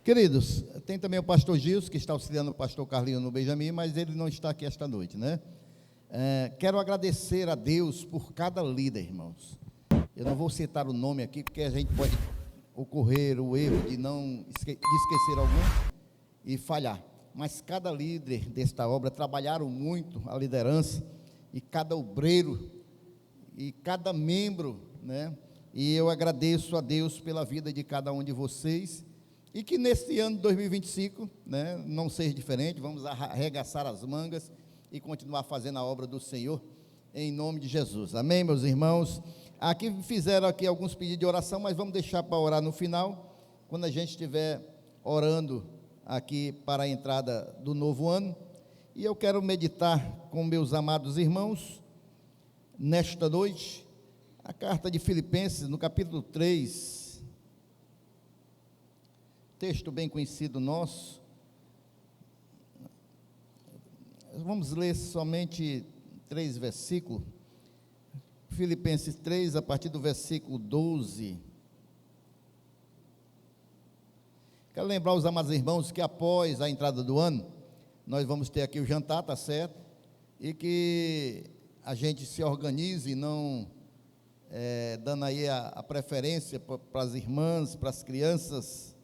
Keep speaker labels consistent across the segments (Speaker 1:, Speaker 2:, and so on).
Speaker 1: Queridos, tem também o pastor Gilson, que está auxiliando o pastor Carlinho no Benjamin, mas ele não está aqui esta noite, né? Quero agradecer a Deus por cada líder, irmãos. Eu não vou citar o nome aqui, porque a gente pode ocorrer o erro de esquecer algum e falhar. Mas cada líder desta obra trabalharam muito a liderança, e cada obreiro, e cada membro, né? E eu agradeço a Deus pela vida de cada um de vocês, e que neste ano de 2025, né, não seja diferente. Vamos arregaçar as mangas e continuar fazendo a obra do Senhor, em nome de Jesus, amém, meus irmãos? Aqui fizeram aqui alguns pedidos de oração, mas vamos deixar para orar no final, quando a gente estiver orando aqui para a entrada do novo ano. E eu quero meditar com meus amados irmãos, nesta noite, a carta de Filipenses, no capítulo 3, texto bem conhecido nosso. Vamos ler somente 3 versículos, Filipenses 3, a partir do versículo 12. Quero lembrar os amados irmãos que após a entrada do ano, nós vamos ter aqui o jantar, tá certo? E que a gente se organize, não dando aí a preferência para as irmãs, para as crianças,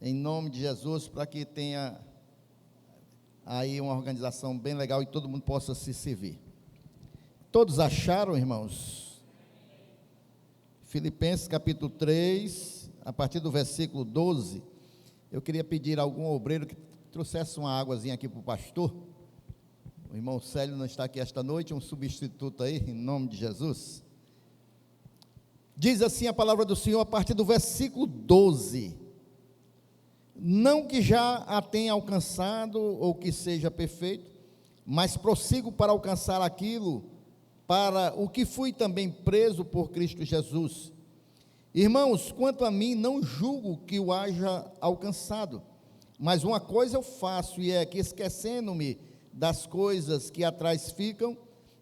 Speaker 1: em nome de Jesus, para que tenha aí uma organização bem legal e todo mundo possa se servir. Todos acharam, irmãos? Filipenses capítulo 3, a partir do versículo 12, eu queria pedir a algum obreiro que trouxesse uma águazinha aqui para o pastor. O irmão Célio não está aqui esta noite, um substituto aí, em nome de Jesus. Diz assim a palavra do Senhor, a partir do versículo 12: não que já a tenha alcançado, ou que seja perfeito, mas prossigo para alcançar aquilo, para o que fui também preso por Cristo Jesus. Irmãos, quanto a mim, não julgo que o haja alcançado, mas uma coisa eu faço, e é que, esquecendo-me das coisas que atrás ficam,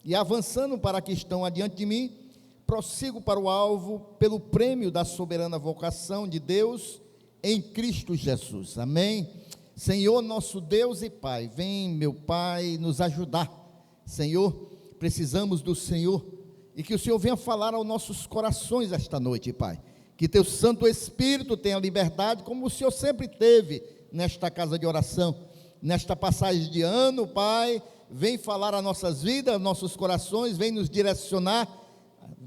Speaker 1: e avançando para que estão adiante de mim, prossigo para o alvo, pelo prêmio da soberana vocação de Deus, em Cristo Jesus, amém? Senhor nosso Deus e Pai, vem, meu Pai, nos ajudar. Senhor, precisamos do Senhor, e que o Senhor venha falar aos nossos corações esta noite, Pai, que teu Santo Espírito tenha liberdade, como o Senhor sempre teve nesta casa de oração, nesta passagem de ano, Pai. Vem falar a nossas vidas, nossos corações, vem nos direcionar,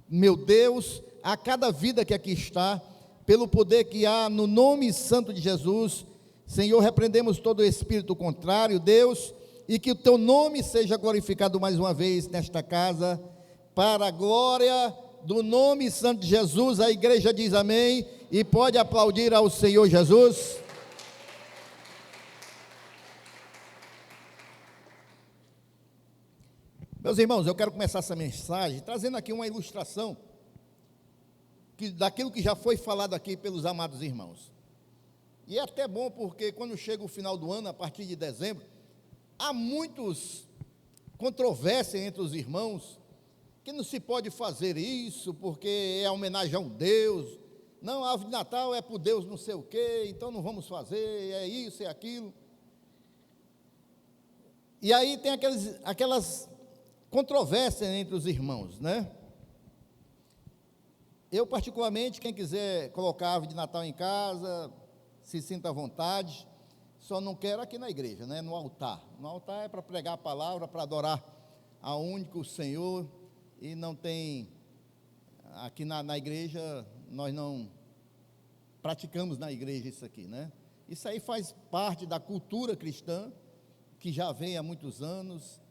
Speaker 1: meu Deus, a cada vida que aqui está, pelo poder que há no nome santo de Jesus. Senhor, repreendemos todo o espírito contrário, Deus, e que o teu nome seja glorificado mais uma vez nesta casa, para a glória do nome santo de Jesus. A igreja diz amém, e pode aplaudir ao Senhor Jesus. Meus irmãos, eu quero começar essa mensagem trazendo aqui uma ilustração daquilo que já foi falado aqui pelos amados irmãos. E é até bom, porque quando chega o final do ano, a partir de dezembro, há muitas controvérsias entre os irmãos, que não se pode fazer isso, porque é homenagem a um Deus. Não, a árvore de Natal é para o Deus não sei o quê, então não vamos fazer, é isso, é aquilo. E aí tem aquelas controvérsias entre os irmãos, né? Eu, particularmente, quem quiser colocar a árvore de Natal em casa, se sinta à vontade, só não quero aqui na igreja, né? No altar. No altar é para pregar a palavra, para adorar a único Senhor, e não tem, aqui na igreja, nós não praticamos na igreja isso aqui, né? Isso aí faz parte da cultura cristã, que já vem há muitos anos.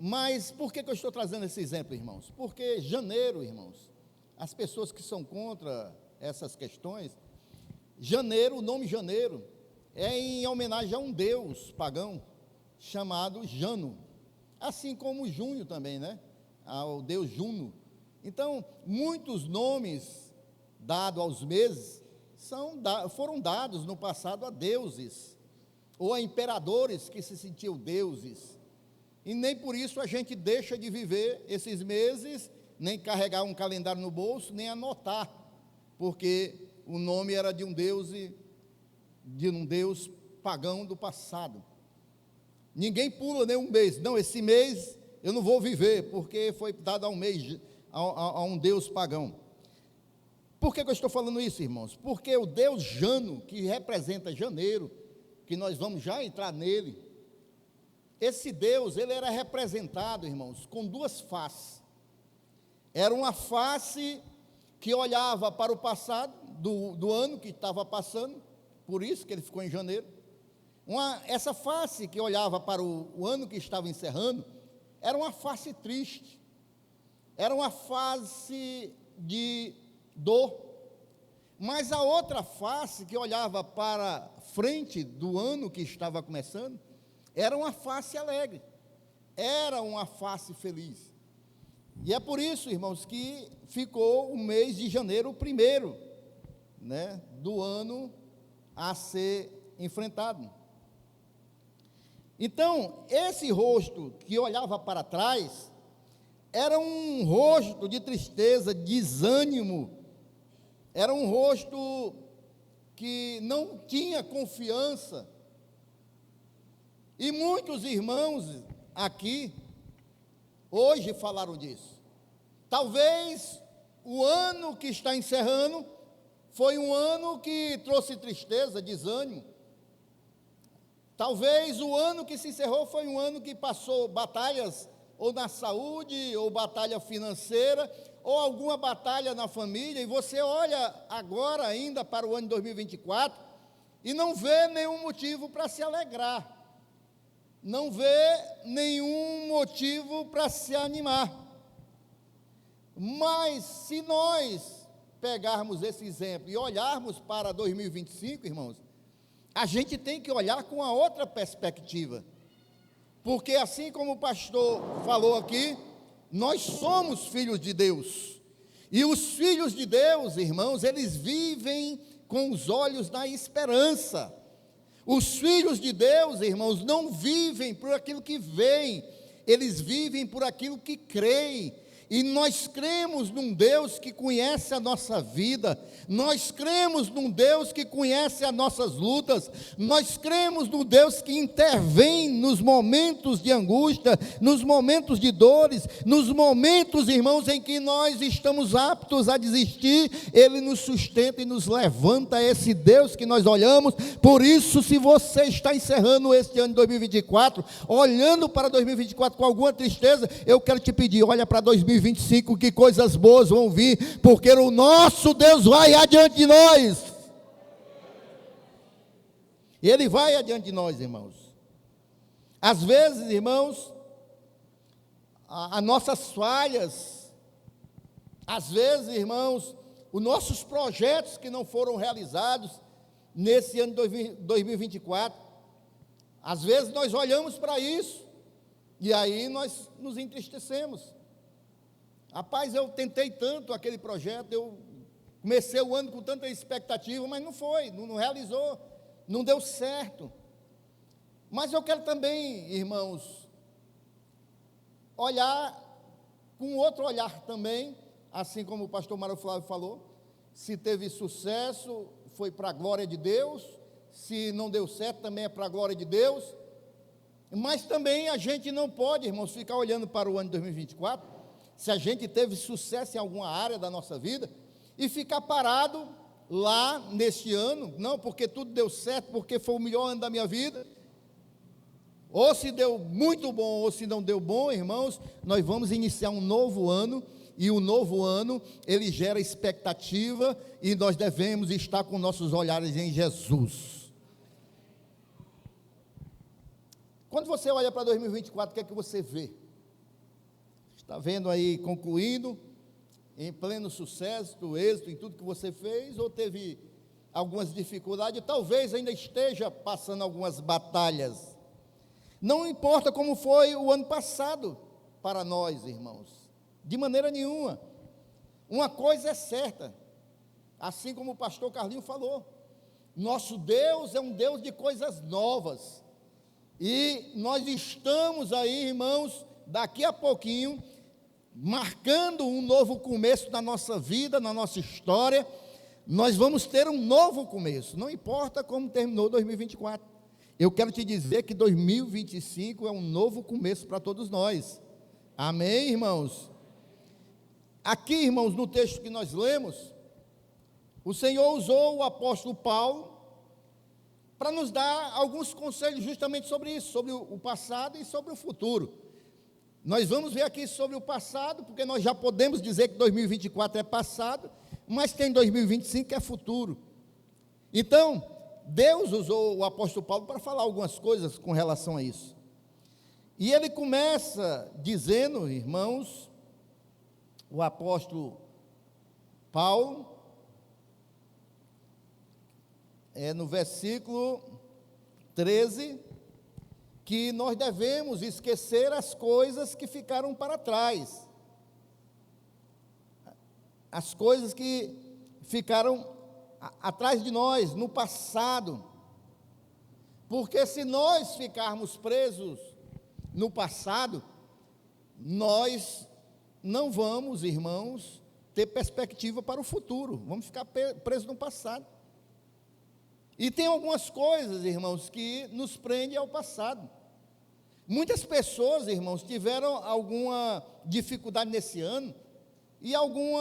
Speaker 1: Mas por que eu estou trazendo esse exemplo, irmãos? Porque janeiro, irmãos, as pessoas que são contra essas questões, janeiro, o nome janeiro, é em homenagem a um deus pagão, chamado Jano, assim como junho também, né? Ao deus Juno. Então, muitos nomes dados aos meses, foram dados no passado a deuses, ou a imperadores que se sentiam deuses, e nem por isso a gente deixa de viver esses meses, nem carregar um calendário no bolso, nem anotar, porque o nome era de um deus de um Deus pagão do passado. Ninguém pula nenhum mês. Não, esse mês eu não vou viver, porque foi dado a um mês, a um Deus pagão. Por que eu estou falando isso, irmãos? Porque o Deus Jano, que representa janeiro, que nós vamos já entrar nele, esse Deus, ele era representado, irmãos, com duas faces. Era uma face que olhava para o passado, do ano que estava passando, por isso que ele ficou em janeiro. Essa face que olhava para o ano que estava encerrando, era uma face triste, era uma face de dor. Mas a outra face que olhava para frente do ano que estava começando, era uma face alegre, era uma face feliz. E é por isso, irmãos, que ficou o mês de janeiro o primeiro, do ano a ser enfrentado. Então, esse rosto que olhava para trás, era um rosto de tristeza, de desânimo, era um rosto que não tinha confiança. E muitos irmãos aqui, hoje falaram disso. Talvez o ano que está encerrando, foi um ano que trouxe tristeza, desânimo. Talvez o ano que se encerrou foi um ano que passou batalhas, ou na saúde, ou batalha financeira, ou alguma batalha na família, e você olha agora ainda para o ano de 2024, e não vê nenhum motivo para se alegrar, não vê nenhum motivo para se animar. Mas se nós pegarmos esse exemplo e olharmos para 2025, irmãos, a gente tem que olhar com a outra perspectiva, porque assim como o pastor falou aqui, nós somos filhos de Deus, e os filhos de Deus, irmãos, eles vivem com os olhos da esperança. Os filhos de Deus, irmãos, não vivem por aquilo que veem, eles vivem por aquilo que creem. E nós cremos num Deus que conhece a nossa vida, nós cremos num Deus que conhece as nossas lutas, nós cremos num Deus que intervém nos momentos de angústia, nos momentos de dores, nos momentos, irmãos, em que nós estamos aptos a desistir, Ele nos sustenta e nos levanta, a esse Deus que nós olhamos. Por isso, se você está encerrando este ano de 2024, olhando para 2024 com alguma tristeza, eu quero te pedir, olha para 2025, que coisas boas vão vir, porque o nosso Deus vai adiante de nós. Ele vai adiante de nós, irmãos. Às vezes, irmãos, as nossas falhas, às vezes, irmãos, os nossos projetos que não foram realizados nesse ano de 2024, às vezes nós olhamos para isso, e aí nós nos entristecemos. Rapaz, eu tentei tanto aquele projeto, eu comecei o ano com tanta expectativa, mas não foi, não realizou, não deu certo. Mas eu quero também, irmãos, olhar com outro olhar também, assim como o pastor Mário Flávio falou, se teve sucesso, foi para a glória de Deus, se não deu certo, também é para a glória de Deus. Mas também a gente não pode, irmãos, ficar olhando para o ano de 2024, se a gente teve sucesso em alguma área da nossa vida, e ficar parado lá neste ano, não, porque tudo deu certo, porque foi o melhor ano da minha vida, ou se deu muito bom, ou se não deu bom, irmãos, nós vamos iniciar um novo ano, e o novo ano, ele gera expectativa, e nós devemos estar com nossos olhares em Jesus. Quando você olha para 2024, o que é que você vê? Está vendo aí, concluindo, em pleno sucesso, êxito em tudo que você fez, ou teve algumas dificuldades, talvez ainda esteja passando algumas batalhas. Não importa como foi o ano passado para nós, irmãos, de maneira nenhuma. Uma coisa é certa, assim como o pastor Carlinho falou, nosso Deus é um Deus de coisas novas, e nós estamos aí, irmãos, daqui a pouquinho, marcando um novo começo na nossa vida, na nossa história, nós vamos ter um novo começo, não importa como terminou 2024. Eu quero te dizer que 2025 é um novo começo para todos nós. Amém, irmãos? Aqui, irmãos, no texto que nós lemos, o Senhor usou o apóstolo Paulo para nos dar alguns conselhos justamente sobre isso, sobre o passado e sobre o futuro. Nós vamos ver aqui sobre o passado, porque nós já podemos dizer que 2024 é passado, mas tem 2025 que é futuro. Então, Deus usou o apóstolo Paulo para falar algumas coisas com relação a isso. E ele começa dizendo, irmãos, o apóstolo Paulo, no versículo 13, que nós devemos esquecer as coisas que ficaram para trás, as coisas que ficaram atrás de nós, no passado, porque se nós ficarmos presos no passado, nós não vamos, irmãos, ter perspectiva para o futuro, vamos ficar presos no passado. E tem algumas coisas, irmãos, que nos prendem ao passado. Muitas pessoas, irmãos, tiveram alguma dificuldade nesse ano e algum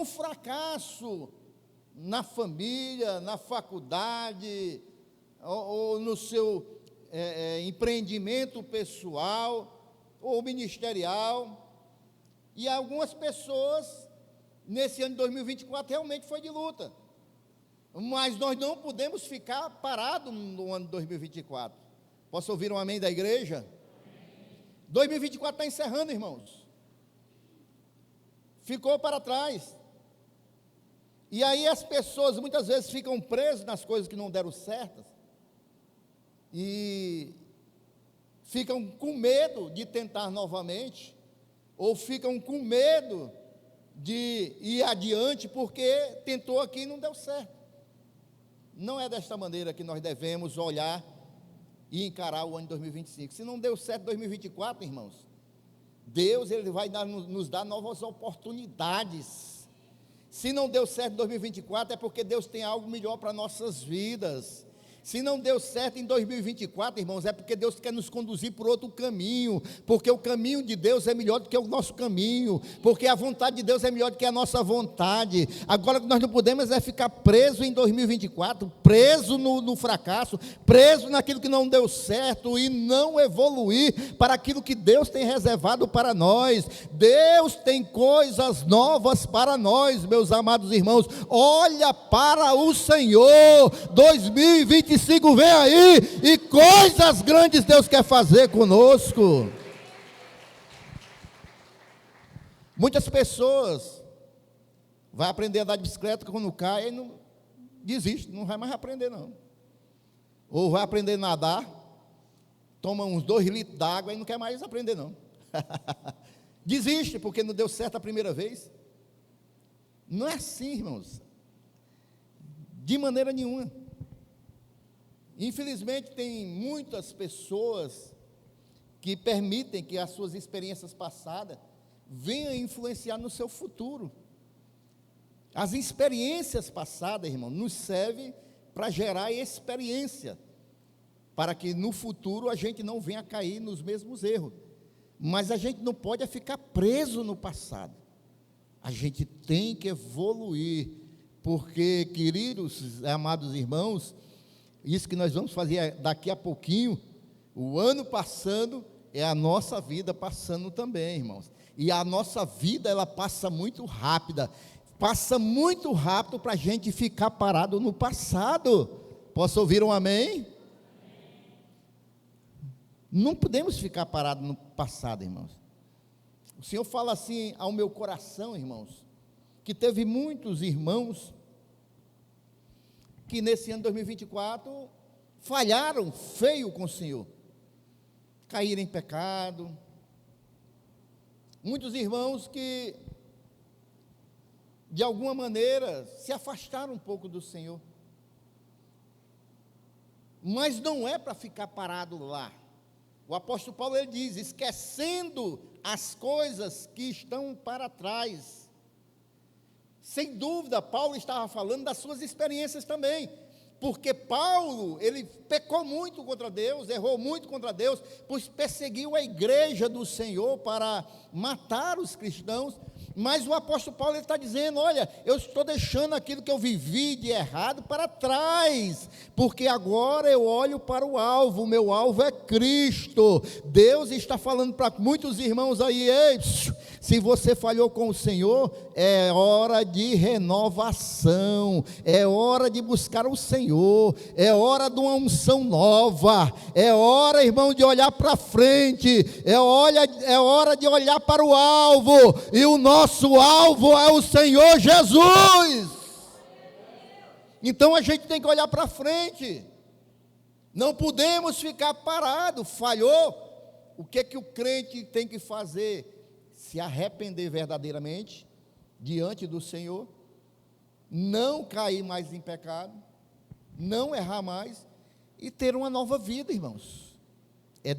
Speaker 1: fracasso na família, na faculdade, ou no seu empreendimento pessoal ou ministerial. E algumas pessoas, nesse ano de 2024, realmente foi de luta. Mas nós não podemos ficar parados no ano de 2024. Posso ouvir um amém da igreja? 2024 está encerrando, irmãos. Ficou para trás. E aí as pessoas muitas vezes ficam presas nas coisas que não deram certas. E ficam com medo de tentar novamente. Ou ficam com medo de ir adiante porque tentou aqui e não deu certo. Não é desta maneira que nós devemos olhar e encarar o ano de 2025. Se não deu certo em 2024, irmãos, Deus ele vai nos dar novas oportunidades. Se não deu certo em 2024, é porque Deus tem algo melhor para nossas vidas. Se não deu certo em 2024, irmãos, é porque Deus quer nos conduzir por outro caminho, porque o caminho de Deus é melhor do que o nosso caminho, porque a vontade de Deus é melhor do que a nossa vontade. Agora, o que nós não podemos é ficar preso em 2024, preso no fracasso, preso naquilo que não deu certo e não evoluir para aquilo que Deus tem reservado para nós. Deus tem coisas novas para nós, meus amados irmãos. Olha para o Senhor. 2025 vem aí e coisas grandes Deus quer fazer conosco. Muitas pessoas vão aprender a andar de bicicleta, quando cai e não desiste, não vai mais aprender não. Ou vai aprender a nadar, toma uns 2 litros d'água e não quer mais aprender não. Desiste porque não deu certo a primeira vez. Não é assim, irmãos, de maneira nenhuma. Infelizmente, tem muitas pessoas que permitem que as suas experiências passadas venham influenciar no seu futuro. As experiências passadas, irmão, nos servem para gerar experiência, para que no futuro a gente não venha cair nos mesmos erros. Mas a gente não pode ficar preso no passado. A gente tem que evoluir, porque, queridos, amados irmãos, isso que nós vamos fazer daqui a pouquinho, o ano passando, é a nossa vida passando também, irmãos. E a nossa vida, ela passa muito rápida. Passa muito rápido para a gente ficar parado no passado. Posso ouvir um amém? Não podemos ficar parados no passado, irmãos. O Senhor fala assim ao meu coração, irmãos, que teve muitos irmãos que nesse ano de 2024 falharam feio com o Senhor, caíram em pecado. Muitos irmãos que de alguma maneira se afastaram um pouco do Senhor, mas não é para ficar parado lá. O apóstolo Paulo ele diz: esquecendo as coisas que estão para trás, Sem dúvida, Paulo estava falando das suas experiências também, porque Paulo, ele pecou muito contra Deus, errou muito contra Deus, pois perseguiu a igreja do Senhor para matar os cristãos. Mas o apóstolo Paulo está dizendo: olha, eu estou deixando aquilo que eu vivi de errado para trás, porque agora eu olho para o alvo, o meu alvo é Cristo. Deus está falando para muitos irmãos aí: ei, se você falhou com o Senhor, é hora de renovação, é hora de buscar o Senhor, é hora de uma unção nova, é hora, irmão, de olhar para frente, é hora de olhar para o alvo, e o nosso alvo é o Senhor Jesus. Então a gente tem que olhar para frente, não podemos ficar parado. Falhou, o que o crente tem que fazer? Se arrepender verdadeiramente diante do Senhor, não cair mais em pecado, não errar mais e ter uma nova vida, irmãos. É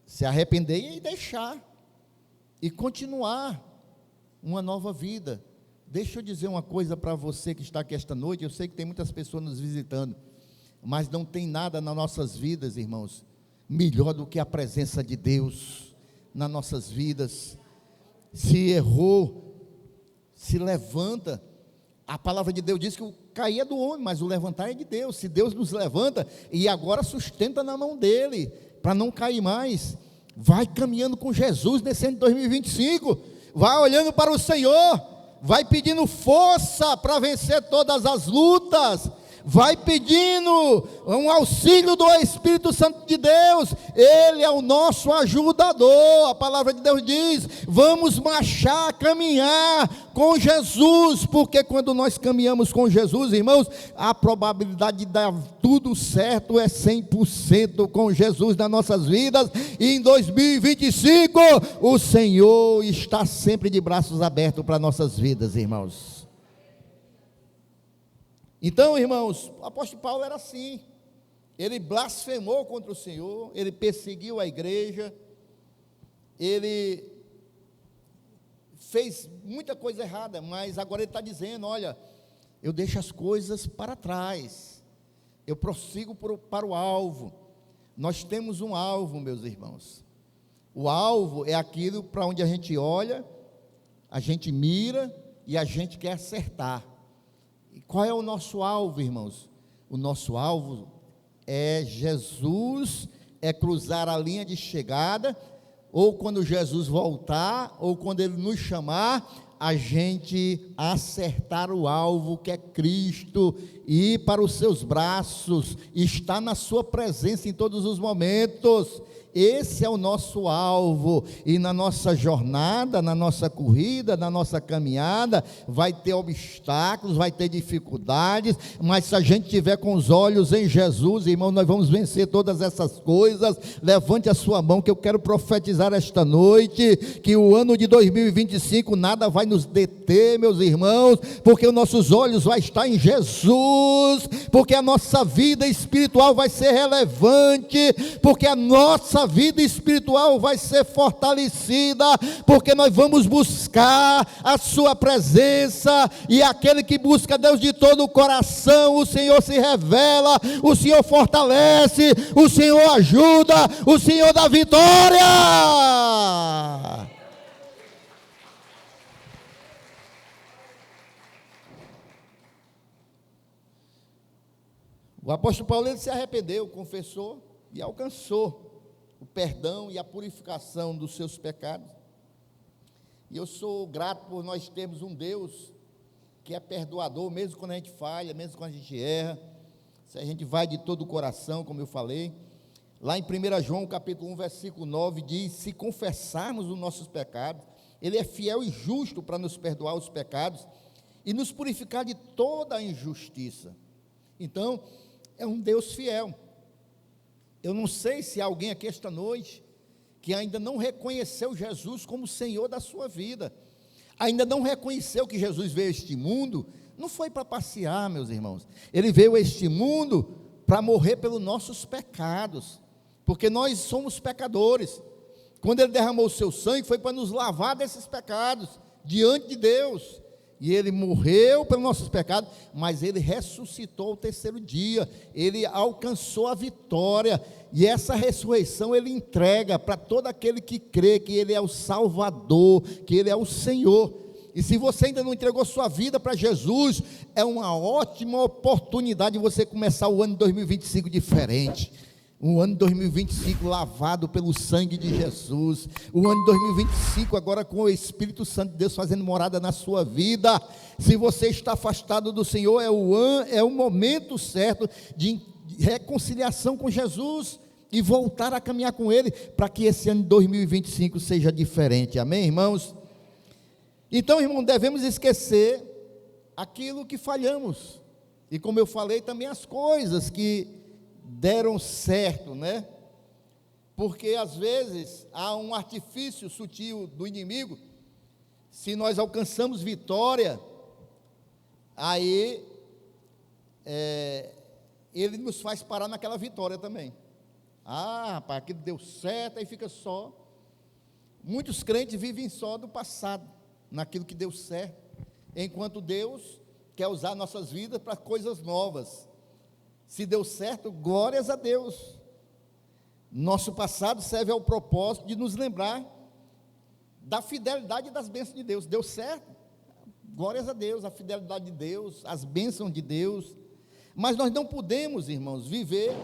Speaker 1: se arrepender e deixar e continuar uma nova vida. Deixa eu dizer uma coisa para você que está aqui esta noite. Eu sei que tem muitas pessoas nos visitando, mas não tem nada nas nossas vidas, irmãos, melhor do que a presença de Deus nas nossas vidas. Se errou, se levanta. A palavra de Deus diz que o cair é do homem, mas o levantar é de Deus. Se Deus nos levanta, e agora sustenta na mão dele, para não cair mais, vai caminhando com Jesus nesse ano de 2025, vai olhando para o Senhor, vai pedindo força para vencer todas as lutas, vai pedindo um auxílio do Espírito Santo de Deus. Ele é o nosso ajudador. A palavra de Deus diz: vamos marchar, caminhar com Jesus, porque quando nós caminhamos com Jesus, irmãos, a probabilidade de dar tudo certo é 100% com Jesus nas nossas vidas. E em 2025 o Senhor está sempre de braços abertos para nossas vidas, irmãos. Então, irmãos, o apóstolo Paulo era assim. Ele blasfemou contra o Senhor, ele perseguiu a igreja, ele fez muita coisa errada, mas agora ele está dizendo: olha, eu deixo as coisas para trás, eu prossigo para o alvo. Nós temos um alvo, meus irmãos. O alvo é aquilo para onde a gente olha, a gente mira e a gente quer acertar. Qual é o nosso alvo, irmãos? O nosso alvo é Jesus, é cruzar a linha de chegada, ou quando Jesus voltar, ou quando Ele nos chamar, a gente acertar o alvo que é Cristo, e ir para os seus braços, estar na sua presença em todos os momentos. Esse é o nosso alvo, e na nossa jornada, na nossa corrida, na nossa caminhada, vai ter obstáculos, vai ter dificuldades, mas se a gente estiver com os olhos em Jesus, irmão, nós vamos vencer todas essas coisas. Levante a sua mão, que eu quero profetizar esta noite, que o ano de 2025, nada vai nos deter, meus irmãos, porque os nossos olhos vão estar em Jesus, porque a nossa vida espiritual vai ser relevante, porque a nossa vida espiritual vai ser fortalecida, porque nós vamos buscar a sua presença, e aquele que busca Deus de todo o coração, o Senhor se revela, o Senhor fortalece, o Senhor ajuda, o Senhor dá vitória. O apóstolo Paulo, ele se arrependeu, confessou e alcançou o perdão e a purificação dos seus pecados. E eu sou grato por nós termos um Deus que é perdoador, mesmo quando a gente falha, mesmo quando a gente erra, se a gente vai de todo o coração, como eu falei. Lá em 1 João capítulo 1, versículo 9, diz: se confessarmos os nossos pecados, Ele é fiel e justo para nos perdoar os pecados e nos purificar de toda a injustiça. Então, é um Deus fiel. Eu não sei se há alguém aqui esta noite que ainda não reconheceu Jesus como Senhor da sua vida, ainda não reconheceu que Jesus veio a este mundo, não foi para passear, meus irmãos, Ele veio a este mundo para morrer pelos nossos pecados, porque nós somos pecadores. Quando Ele derramou o seu sangue, foi para nos lavar desses pecados, diante de Deus. e ele morreu pelos nossos pecados, mas ele ressuscitou ao terceiro dia, ele alcançou a vitória, e essa ressurreição ele entrega para todo aquele que crê que ele é o Salvador, que ele é o Senhor. E se você ainda não entregou sua vida para Jesus, é uma ótima oportunidade de você começar o ano de 2025 diferente. Um ano de 2025 lavado pelo sangue de Jesus. O ano de 2025 agora com o Espírito Santo de Deus fazendo morada na sua vida. Se você está afastado do Senhor, é o momento certo de reconciliação com Jesus e voltar a caminhar com Ele, para que esse ano de 2025 seja diferente. Amém, irmãos? Então, irmão, devemos esquecer aquilo que falhamos. E como eu falei, também as coisas que deram certo, né? Porque às vezes há um artifício sutil do inimigo. Se nós alcançamos vitória, aí ele nos faz parar naquela vitória também. Ah, rapaz, aquilo deu certo, aí fica só. Muitos crentes vivem só do passado, naquilo que deu certo, enquanto Deus quer usar nossas vidas para coisas novas. Se deu certo, glórias a Deus. Nosso passado serve ao propósito de nos lembrar da fidelidade e das bênçãos de Deus. Deu certo, glórias a Deus, a fidelidade de Deus, as bênçãos de Deus. Mas nós não podemos, irmãos, viver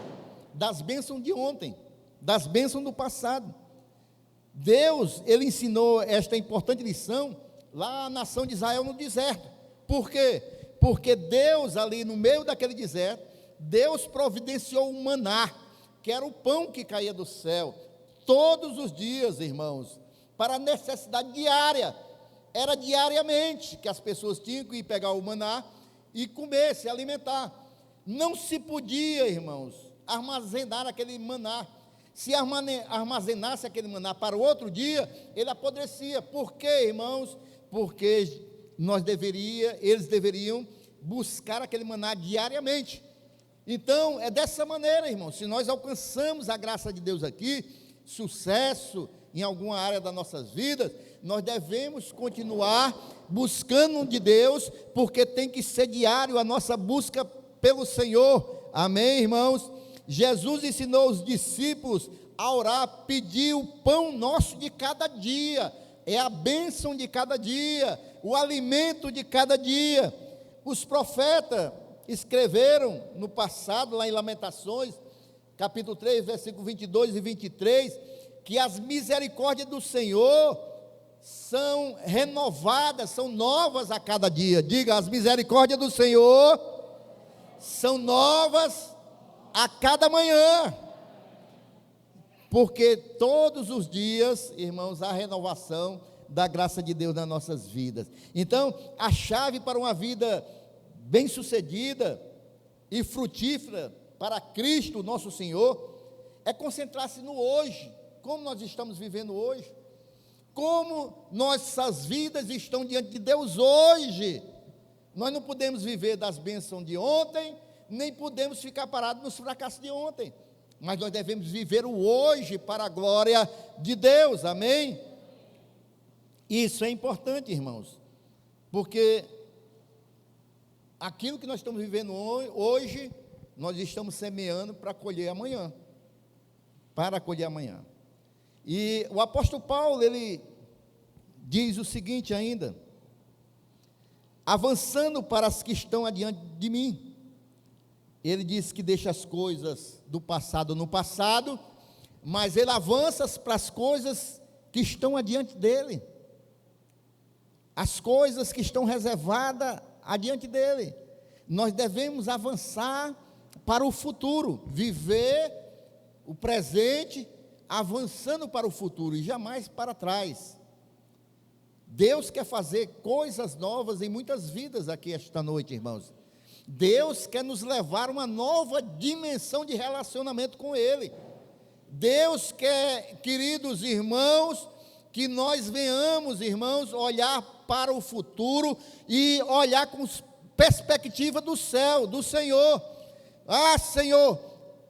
Speaker 1: das bênçãos de ontem, das bênçãos do passado. Deus, Ele ensinou esta importante lição lá à nação de Israel no deserto. Por quê? Porque Deus ali no meio daquele deserto, Deus providenciou um maná, que era o pão que caía do céu, todos os dias, irmãos, para a necessidade diária. Era diariamente que as pessoas tinham que ir pegar o maná e comer, se alimentar. Não se podia, irmãos, armazenar aquele maná. Se armazenasse aquele maná para o outro dia, ele apodrecia. Por quê, irmãos? Porque eles deveriam buscar aquele maná diariamente. Então, é dessa maneira, irmãos, se nós alcançamos a graça de Deus aqui, sucesso em alguma área das nossas vidas, nós devemos continuar buscando de Deus, porque tem que ser diário a nossa busca pelo Senhor. Amém, irmãos? Jesus ensinou os discípulos a orar, pedir o pão nosso de cada dia, é a bênção de cada dia, o alimento de cada dia. Os profetas escreveram no passado, lá em Lamentações, capítulo 3, versículo 22 e 23, que as misericórdias do Senhor são renovadas, são novas a cada dia. Diga, as misericórdias do Senhor são novas a cada manhã, porque todos os dias, irmãos, há renovação da graça de Deus nas nossas vidas. Então, a chave para uma vida bem-sucedida e frutífera para Cristo, nosso Senhor, é concentrar-se no hoje, como nós estamos vivendo hoje, como nossas vidas estão diante de Deus hoje. Nós não podemos viver das bênçãos de ontem, nem podemos ficar parados nos fracassos de ontem, mas nós devemos viver o hoje para a glória de Deus, amém? Isso é importante, irmãos, porque aquilo que nós estamos vivendo hoje, nós estamos semeando para colher amanhã, E o apóstolo Paulo, ele diz o seguinte ainda: avançando para as que estão adiante de mim. Ele diz que deixa as coisas do passado no passado, mas ele avança para as coisas que estão adiante dele, as coisas que estão reservadas adiante dele. Nós devemos avançar para o futuro, viver o presente, avançando para o futuro e jamais para trás. Deus quer fazer coisas novas em muitas vidas aqui esta noite, irmãos. Deus quer nos levar a uma nova dimensão de relacionamento com Ele. Deus quer, queridos irmãos, que nós venhamos, irmãos, olhar para o futuro e olhar com perspectiva do céu, do Senhor. Ah, Senhor,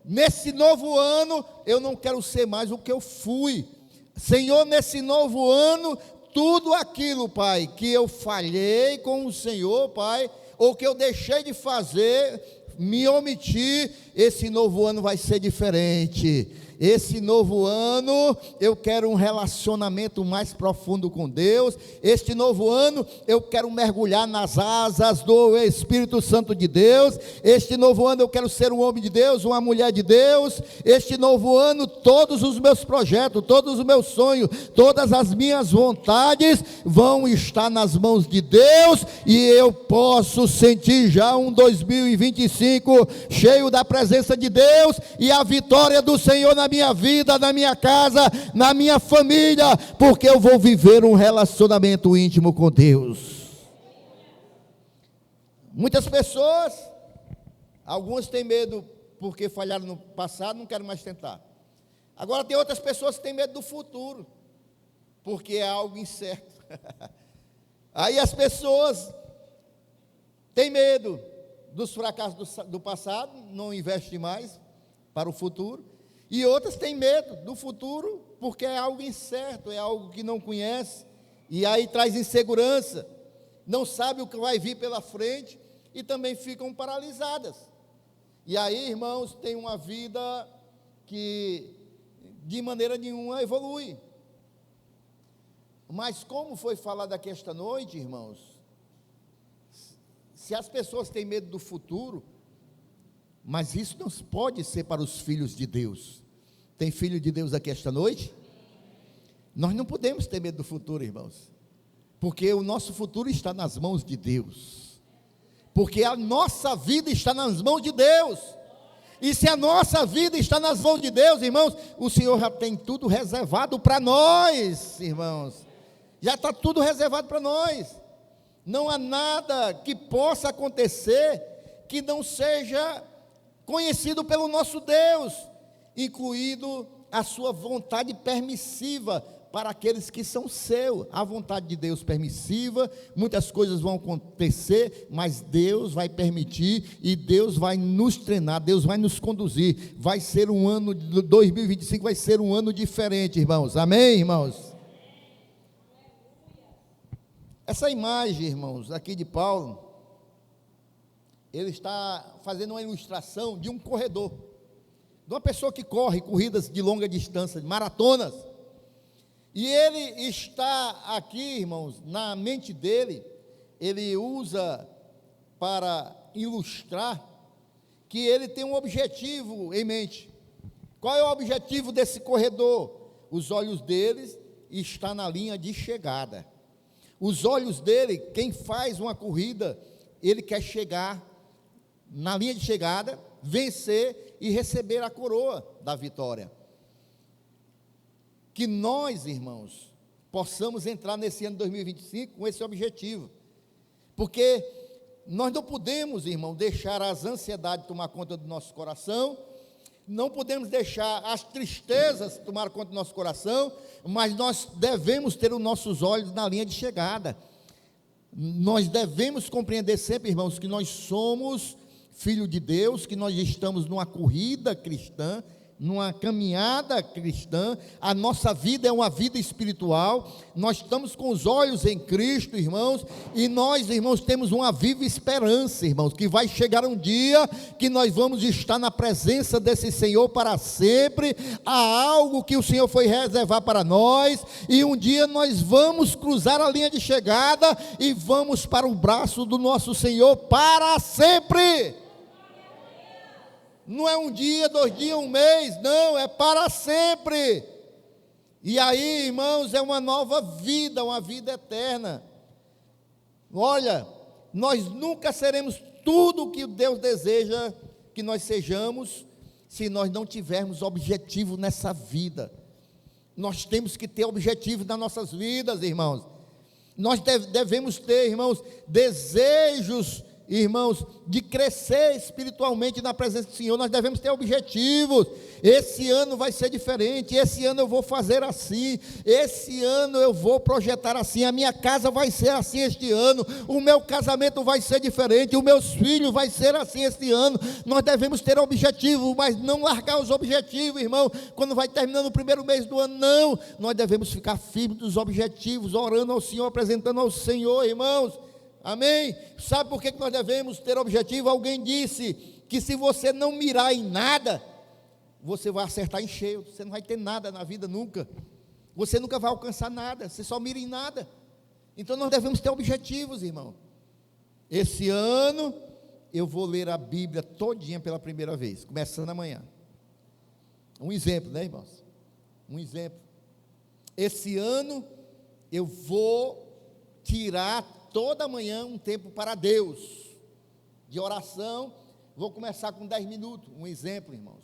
Speaker 1: nesse novo ano, eu não quero ser mais o que eu fui. Senhor, nesse novo ano, tudo aquilo, Pai, que eu falhei com o Senhor, Pai, ou que eu deixei de fazer, me omiti, esse novo ano vai ser diferente. Esse novo ano eu quero um relacionamento mais profundo com Deus. Este novo ano eu quero mergulhar nas asas do Espírito Santo de Deus. Este novo ano eu quero ser um homem de Deus, uma mulher de Deus. Este novo ano todos os meus projetos, todos os meus sonhos, todas as minhas vontades vão estar nas mãos de Deus, e eu posso sentir já um 2025 cheio da presença de Deus e a vitória do Senhor na minha vida, na minha casa, na minha família, porque eu vou viver um relacionamento íntimo com Deus. Muitas pessoas, algumas têm medo porque falharam no passado, não querem mais tentar. Agora tem outras pessoas que têm medo do futuro, porque é algo incerto. Aí as pessoas têm medo dos fracassos do passado, não investem mais para o futuro. E outras têm medo do futuro, porque é algo incerto, é algo que não conhece, e aí traz insegurança, não sabe o que vai vir pela frente, e também ficam paralisadas. E aí, irmãos, tem uma vida que de maneira nenhuma evolui. Mas como foi falado aqui esta noite, irmãos, se as pessoas têm medo do futuro, mas isso não pode ser para os filhos de Deus. Tem filho de Deus aqui esta noite? Nós não podemos ter medo do futuro, irmãos, porque o nosso futuro está nas mãos de Deus, porque a nossa vida está nas mãos de Deus, e se a nossa vida está nas mãos de Deus, irmãos, o Senhor já tem tudo reservado para nós, irmãos, já está tudo reservado para nós. Não há nada que possa acontecer que não seja conhecido pelo nosso Deus, incluído a sua vontade permissiva para aqueles que são seus. A vontade de Deus permissiva, muitas coisas vão acontecer, mas Deus vai permitir, e Deus vai nos treinar, Deus vai nos conduzir. Vai ser um ano de 2025, vai ser um ano diferente, irmãos. Amém, irmãos? Essa imagem, irmãos, aqui de Paulo, ele está fazendo uma ilustração de um corredor, de uma pessoa que corre corridas de longa distância, de maratonas, e ele está aqui, irmãos, na mente dele, ele usa para ilustrar que ele tem um objetivo em mente. Qual é o objetivo desse corredor? Os olhos deles estão na linha de chegada. Os olhos dele, quem faz uma corrida, ele quer chegar na linha de chegada, vencer e receber a coroa da vitória. Que nós, irmãos, possamos entrar nesse ano de 2025 com esse objetivo, porque nós não podemos, irmão, deixar as ansiedades tomar conta do nosso coração, não podemos deixar as tristezas tomar conta do nosso coração, mas nós devemos ter os nossos olhos na linha de chegada. Nós devemos compreender sempre, irmãos, que nós somos filho de Deus, que nós estamos numa corrida cristã, numa caminhada cristã. A nossa vida é uma vida espiritual, nós estamos com os olhos em Cristo, irmãos, e nós, irmãos, temos uma viva esperança, irmãos, que vai chegar um dia que nós vamos estar na presença desse Senhor para sempre. Há algo que o Senhor foi reservar para nós, e um dia nós vamos cruzar a linha de chegada e vamos para o braço do nosso Senhor para sempre. Não é um dia, 2 dias, um mês, não, é para sempre. E aí, irmãos, é uma nova vida, uma vida eterna. Olha, nós nunca seremos tudo o que Deus deseja que nós sejamos, se nós não tivermos objetivo nessa vida. Nós temos que ter objetivo nas nossas vidas, irmãos. Nós devemos ter, irmãos, desejos irmãos, de crescer espiritualmente na presença do Senhor, nós devemos ter objetivos. Esse ano vai ser diferente, esse ano eu vou fazer assim, esse ano eu vou projetar assim, a minha casa vai ser assim este ano, o meu casamento vai ser diferente, os meus filhos vai ser assim este ano. Nós devemos ter objetivos, mas não largar os objetivos, irmão, quando vai terminando o primeiro mês do ano, não. Nós devemos ficar firmes nos objetivos, orando ao Senhor, apresentando ao Senhor, irmãos. Amém? Sabe por que nós devemos ter objetivo? Alguém disse que se você não mirar em nada, você vai acertar em cheio, você não vai ter nada na vida nunca, você nunca vai alcançar nada, você só mira em nada. Então nós devemos ter objetivos, irmão. Esse ano eu vou ler a Bíblia todinha pela primeira vez, começando amanhã. Um exemplo, né, irmãos? Um exemplo. Esse ano eu vou tirar toda manhã um tempo para Deus, de oração. Vou começar com 10 minutos, um exemplo, irmãos.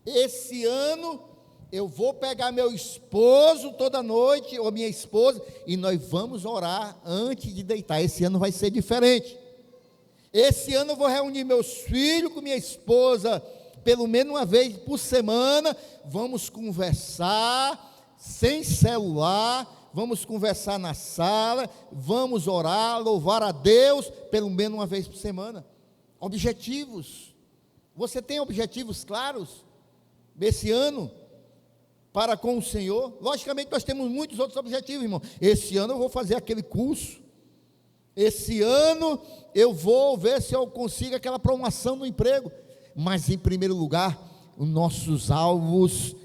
Speaker 1: Esse ano eu vou pegar meu esposo toda noite, ou minha esposa, e nós vamos orar antes de deitar. Esse ano vai ser diferente. Esse ano eu vou reunir meus filhos com minha esposa, pelo menos uma vez por semana, vamos conversar, sem celular, vamos conversar na sala, vamos orar, louvar a Deus, pelo menos uma vez por semana. Objetivos. Você tem objetivos claros desse ano para com o Senhor? Logicamente nós temos muitos outros objetivos, irmão. Esse ano eu vou fazer aquele curso. Esse ano eu vou ver se eu consigo aquela promoção no emprego. Mas em primeiro lugar, os nossos alvos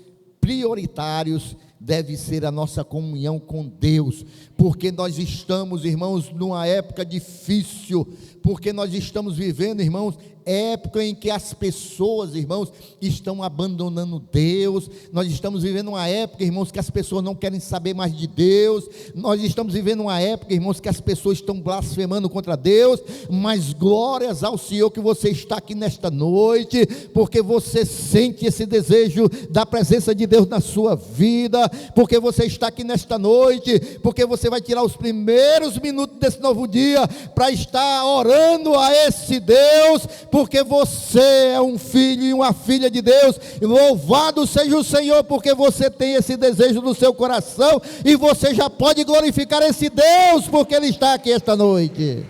Speaker 1: prioritários deve ser a nossa comunhão com Deus, porque nós estamos, irmãos, numa época difícil, porque nós estamos vivendo, irmãos, época em que as pessoas, irmãos, estão abandonando Deus. Nós estamos vivendo uma época, irmãos, que as pessoas não querem saber mais de Deus. Nós estamos vivendo uma época, irmãos, que as pessoas estão blasfemando contra Deus. Mas glórias ao Senhor que você está aqui nesta noite, porque você sente esse desejo da presença de Deus na sua vida, porque você está aqui nesta noite, porque você vai tirar os primeiros minutos desse novo dia para estar orando a esse Deus, porque você é um filho e uma filha de Deus. Louvado seja o Senhor, porque você tem esse desejo no seu coração, e você já pode glorificar esse Deus, porque Ele está aqui esta noite.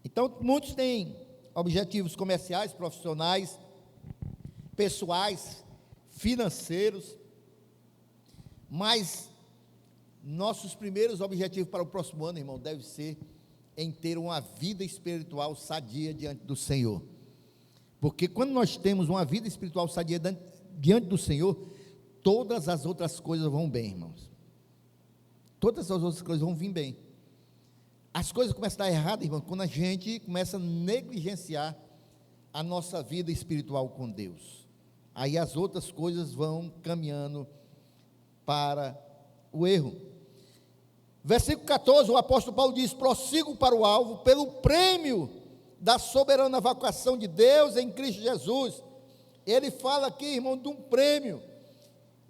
Speaker 1: Então, muitos têm objetivos comerciais, profissionais, pessoais, financeiros, mas nossos primeiros objetivos para o próximo ano, irmão, deve ser em ter uma vida espiritual sadia diante do Senhor. Porque quando nós temos uma vida espiritual sadia diante do Senhor, todas as outras coisas vão bem, irmãos. Todas as outras coisas vão vir bem. As coisas começam a dar errado, irmão, quando a gente começa a negligenciar a nossa vida espiritual com Deus. Aí as outras coisas vão caminhando para o erro. Versículo 14, o apóstolo Paulo diz: prossigo para o alvo, pelo prêmio da soberana vocação de Deus em Cristo Jesus. Ele fala aqui, irmão, de um prêmio.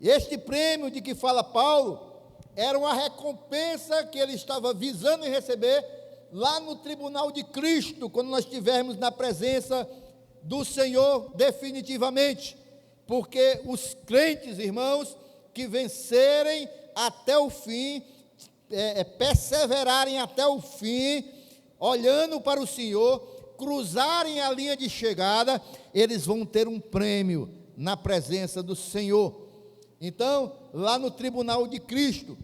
Speaker 1: Este prêmio de que fala Paulo era uma recompensa que ele estava visando em receber lá no tribunal de Cristo, quando nós estivermos na presença do Senhor definitivamente. Porque os crentes, irmãos, que vencerem até o fim, perseverarem até o fim, olhando para o Senhor, cruzarem a linha de chegada, eles vão ter um prêmio na presença do Senhor. Então, lá no tribunal de Cristo,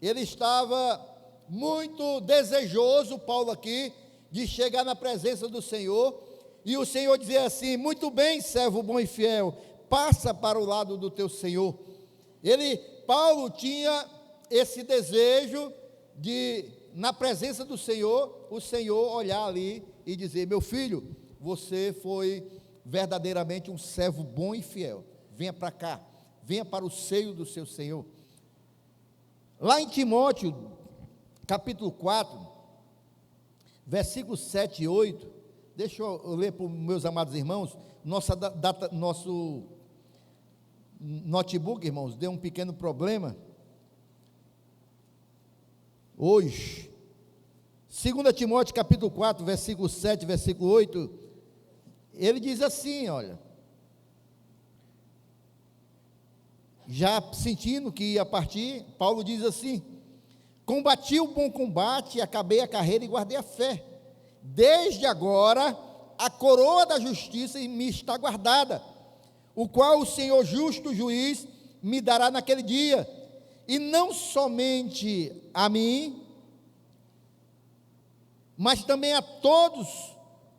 Speaker 1: ele estava muito desejoso, Paulo aqui, de chegar na presença do Senhor, e o Senhor dizia assim: muito bem, servo bom e fiel, passa para o lado do teu Senhor. Paulo tinha esse desejo de, na presença do Senhor, o Senhor olhar ali e dizer: meu filho, você foi verdadeiramente um servo bom e fiel, venha para cá, venha para o seio do seu Senhor. Lá em Timóteo, capítulo 4, versículos 7 e 8, deixa eu ler para os meus amados irmãos. Nosso notebook, irmãos, deu um pequeno problema, hoje. 2 Timóteo capítulo 4, versículo 7, versículo 8, ele diz assim, olha, já sentindo que ia partir, Paulo diz assim: combati o bom combate, acabei a carreira e guardei a fé. Desde agora, a coroa da justiça me está guardada, o qual o Senhor justo juiz me dará naquele dia, e não somente a mim, mas também a todos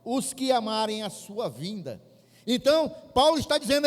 Speaker 1: os que amarem a sua vinda. Então, Paulo está dizendo,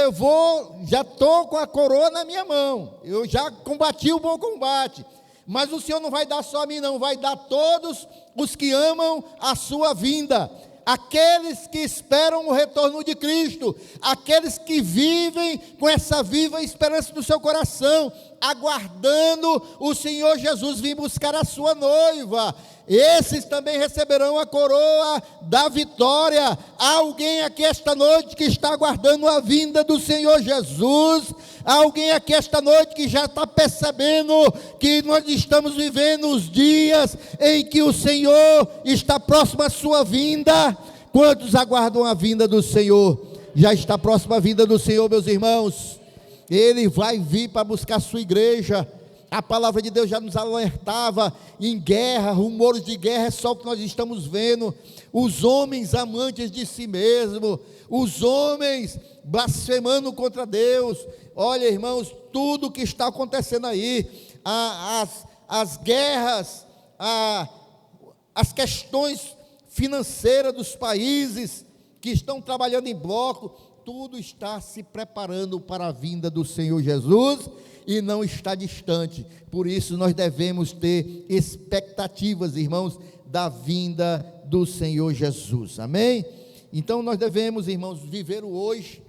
Speaker 1: já estou com a coroa na minha mão, eu já combati o bom combate, mas o Senhor não vai dar só a mim não, vai dar a todos os que amam a sua vinda, aqueles que esperam o retorno de Cristo, aqueles que vivem com essa viva esperança no seu coração, aguardando o Senhor Jesus vir buscar a sua noiva. Esses também receberão a coroa da vitória. Há alguém aqui esta noite que está aguardando a vinda do Senhor Jesus? Há alguém aqui esta noite que já está percebendo que nós estamos vivendo os dias em que o Senhor está próximo à sua vinda? Quantos aguardam a vinda do Senhor? Já está próxima a vinda do Senhor, meus irmãos. Ele vai vir para buscar a sua igreja. A palavra de Deus já nos alertava em guerra, rumores de guerra, é só o que nós estamos vendo. Os homens amantes de si mesmo, os homens blasfemando contra Deus. Olha, irmãos, tudo o que está acontecendo aí, as guerras, as questões financeiras dos países que estão trabalhando em bloco, tudo está se preparando para a vinda do Senhor Jesus e não está distante. Por isso nós devemos ter expectativas, irmãos, da vinda do Senhor Jesus. Amém? Então nós devemos, irmãos, viver o hoje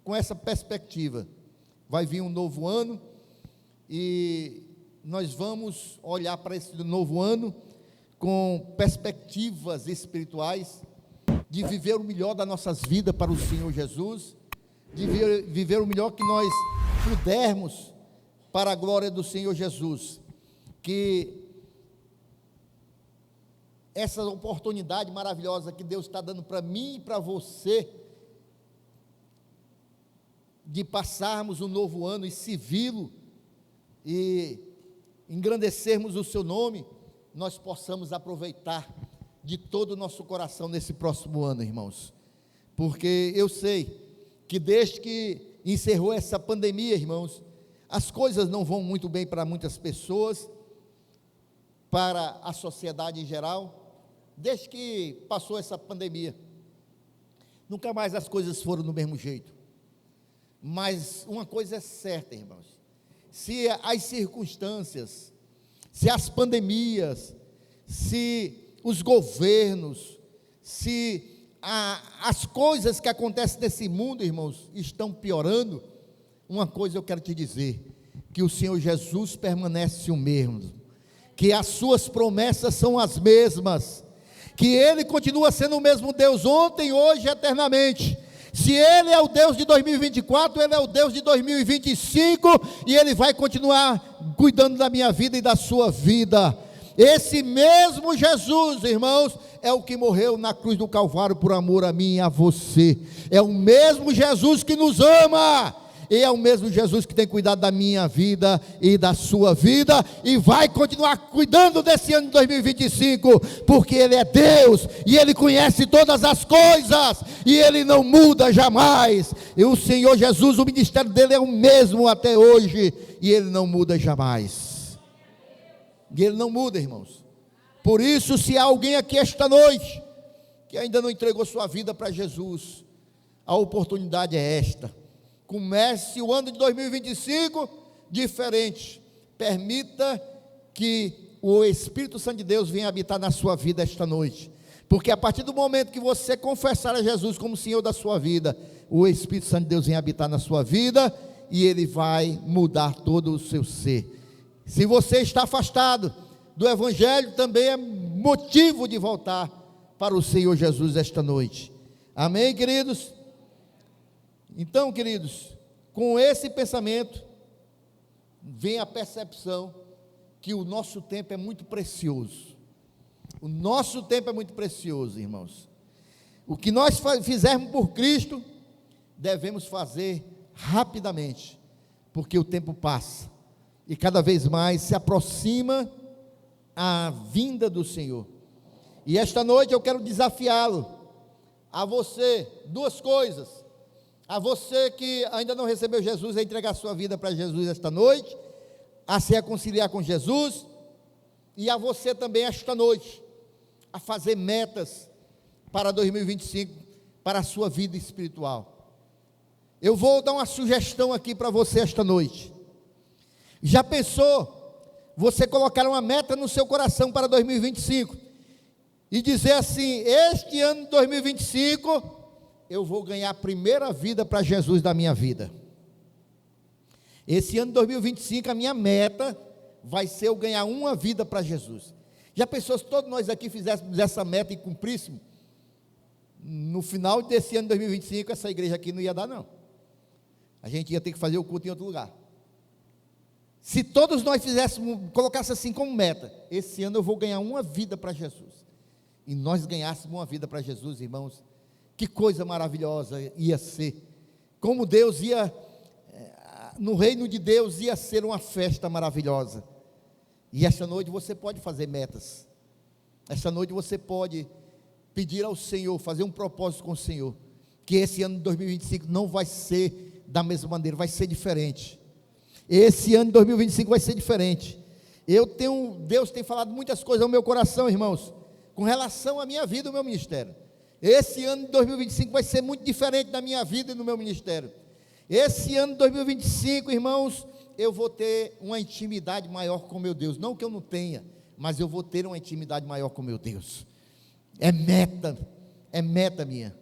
Speaker 1: com essa perspectiva. Vai vir um novo ano e nós vamos olhar para esse novo ano com perspectivas espirituais, de viver o melhor das nossas vidas para o Senhor Jesus, de viver o melhor que nós pudermos para a glória do Senhor Jesus. Que essa oportunidade maravilhosa que Deus está dando para mim e para você, de passarmos um novo ano e servi-lo, e engrandecermos o seu nome, nós possamos aproveitar de todo o nosso coração nesse próximo ano, irmãos, porque eu sei que desde que encerrou essa pandemia, irmãos, as coisas não vão muito bem para muitas pessoas, para a sociedade em geral. Desde que passou essa pandemia, nunca mais as coisas foram do mesmo jeito. Mas uma coisa é certa, irmãos, se as circunstâncias, se as pandemias, se os governos, se as coisas que acontecem nesse mundo, irmãos, estão piorando, uma coisa eu quero te dizer, que o Senhor Jesus permanece o mesmo, que as suas promessas são as mesmas, que Ele continua sendo o mesmo Deus ontem, hoje e eternamente. Se Ele é o Deus de 2024, Ele é o Deus de 2025, e Ele vai continuar cuidando da minha vida e da sua vida. Esse mesmo Jesus, irmãos, é o que morreu na cruz do Calvário por amor a mim e a você. É o mesmo Jesus que nos ama, e é o mesmo Jesus que tem cuidado da minha vida e da sua vida, e vai continuar cuidando desse ano de 2025, porque Ele é Deus, e Ele conhece todas as coisas, e Ele não muda jamais. E o Senhor Jesus, o ministério dEle é o mesmo até hoje, e Ele não muda jamais. E Ele não muda, irmãos. Por isso, se há alguém aqui esta noite que ainda não entregou sua vida para Jesus, a oportunidade é esta. Comece o ano de 2025 diferente. Permita que o Espírito Santo de Deus venha habitar na sua vida esta noite, porque a partir do momento que você confessar a Jesus como Senhor da sua vida, o Espírito Santo de Deus vem habitar na sua vida, e Ele vai mudar todo o seu ser. Se você está afastado do Evangelho, também é motivo de voltar para o Senhor Jesus esta noite. Amém, queridos? Então, queridos, com esse pensamento, vem a percepção que o nosso tempo é muito precioso. O nosso tempo é muito precioso, irmãos. O que nós fizermos por Cristo, devemos fazer rapidamente, porque o tempo passa, e cada vez mais se aproxima a vinda do Senhor. E esta noite eu quero desafiá-lo, a você, duas coisas: a você que ainda não recebeu Jesus, a entregar sua vida para Jesus esta noite, a se reconciliar com Jesus, e a você também esta noite, a fazer metas para 2025, para a sua vida espiritual. Eu vou dar uma sugestão aqui para você esta noite. Já pensou você colocar uma meta no seu coração para 2025 e dizer assim: este ano de 2025 eu vou ganhar a primeira vida para Jesus da minha vida. Esse ano de 2025 a minha meta vai ser eu ganhar uma vida para Jesus. Já pensou se todos nós aqui fizéssemos essa meta e cumpríssemos? No final desse ano de 2025 essa igreja aqui não ia dar não. A gente ia ter que fazer o culto em outro lugar. Se todos nós fizéssemos, colocasse assim como meta: esse ano eu vou ganhar uma vida para Jesus, e nós ganhássemos uma vida para Jesus, irmãos, que coisa maravilhosa ia ser. Como Deus ia, no reino de Deus ia ser uma festa maravilhosa. E esta noite você pode fazer metas. Esta noite você pode pedir ao Senhor, fazer um propósito com o Senhor, que esse ano de 2025 não vai ser da mesma maneira, vai ser diferente. Esse ano de 2025 vai ser diferente. Deus tem falado muitas coisas ao meu coração, irmãos, com relação à minha vida e ao meu ministério. Esse ano de 2025 vai ser muito diferente da minha vida e do meu ministério. Esse ano de 2025, irmãos, eu vou ter uma intimidade maior com meu Deus. Não que eu não tenha, mas eu vou ter uma intimidade maior com meu Deus. É meta minha.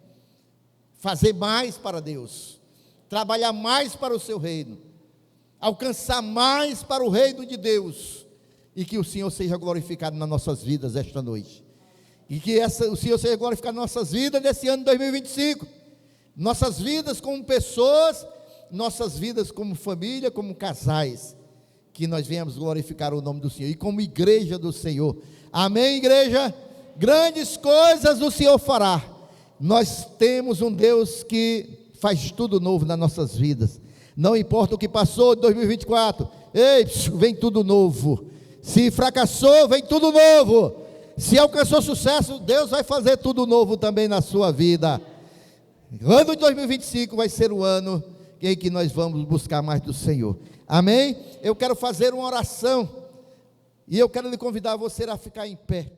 Speaker 1: Fazer mais para Deus, trabalhar mais para o seu reino, alcançar mais para o reino de Deus, e que o Senhor seja glorificado nas nossas vidas esta noite, e que o Senhor seja glorificado nas nossas vidas nesse ano de 2025, nossas vidas como pessoas, nossas vidas como família, como casais, que nós venhamos glorificar o nome do Senhor, e como igreja do Senhor. Amém, igreja? Grandes coisas o Senhor fará. Nós temos um Deus que faz tudo novo nas nossas vidas. Não importa o que passou de 2024, ei, vem tudo novo. Se fracassou, vem tudo novo. Se alcançou sucesso, Deus vai fazer tudo novo também na sua vida. O ano de 2025 vai ser o ano em que nós vamos buscar mais do Senhor. Amém? Eu quero fazer uma oração, e eu quero lhe convidar você a ficar em pé.